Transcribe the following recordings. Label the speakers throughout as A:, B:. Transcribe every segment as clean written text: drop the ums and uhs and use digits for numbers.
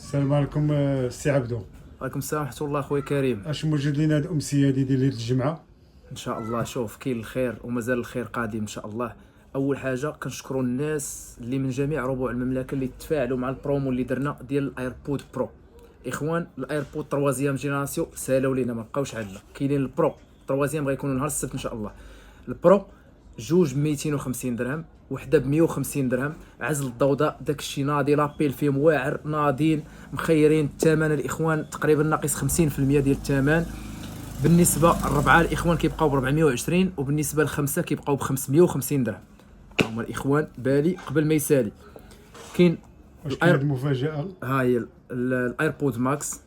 A: السلام عليكم السي عبدو.
B: وعليكم السلام ورحمة الله خويا كريم.
A: اش موجود لينا هاد الامسيه هادي ديال ليله الجمعه؟
B: ان شاء الله شوف كاين الخير ومازال الخير قادم ان شاء الله. اول حاجه كنشكروا الناس اللي من جميع ربوع المملكه اللي تفاعلوا مع البرومو اللي درنا ديال الايربود برو. اخوان الايربود تروازيام جينيراسيون سالاو لينا ما بقاوش عندنا، كاينين البرو تروازيام غيكونوا نهار السبت ان شاء الله. البرو جوج ب 250 درهم، وحده ب 150 درهم. عزل الضوضاء داكشي ناضي، لابيل فيهم واعر ناضين مخيرين. الثمن الاخوان تقريبا ناقص 50% ديال الثمن. بالنسبه الربعه الاخوان كيبقاو ب 420، وبالنسبه للخمسه كيبقاو ب 550 درهم. هما الاخوان بالي قبل ما يسالي. كاين
A: كاين المفاجاه،
B: ها هي الايربود ماكس.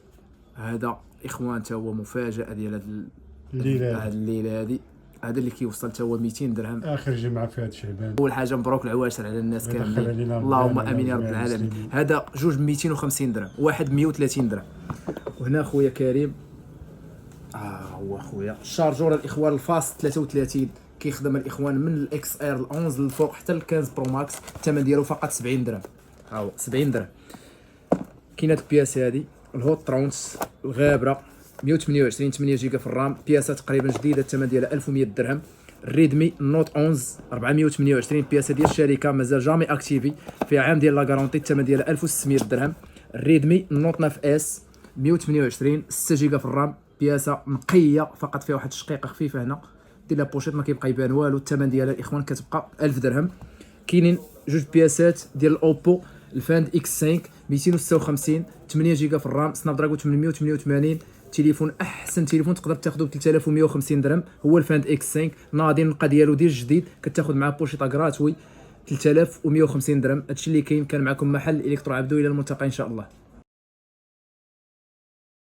B: هذا اخوان تا هو مفاجاه ديال هاد الليله هذه. هذا اللي كيوصل تا هو 200 درهم
A: اخر جمعه في هذا شعبان.
B: اول حاجه مبروك العواشر على الناس كاملين، اللهم امين يا رب العالمين. هذا جوج ب 250 درهم، واحد ب 130 درهم. وهنا خويا كريم هو خويا الشارجور الاخوان الفاست 33 كيخدم الاخوان من الاكس اير 11 للفوق حتى ل 15 برو ماكس. الثمن ديالو فقط 70 درهم. ها هو 70 درهم. كاينه البياس هذه الهوت ترونس الغابره 128 8 جيجا في الرام، بياسه تقريبا جديده الثمن ديالها 1100 درهم. الريدمي نوت 11 428 بياسه ديال الشركه مازال جامي اكتيفي، فيها عام ديال لا غارونتي الثمن ديالها 1600 درهم. الريدمي نوت 9 اس 128 6 جيجا في الرام، بياسه نقيه فقط فيها واحد الشقيقه خفيفه هنا ديال لا بوشيط ما كيبقى يبان والو. الثمن ديالها الاخوان كتبقى 1000 درهم. كاينين جوج بياسات ديال الاوبو الفاند اكس 5 256 8 جيجا في الرام، سناب دراجون 888. تليفون احسن تليفون تقدر تاخذه ب 3150 درهم هو الفاند اكس 5. ناضي النقا ديالو ديال جديد، كتاخذ معاه بوشيطه غراتوي 3150 درهم. هادشي اللي كاين. كان معكم محل الكترو عبدو، الى الملتقى ان شاء الله.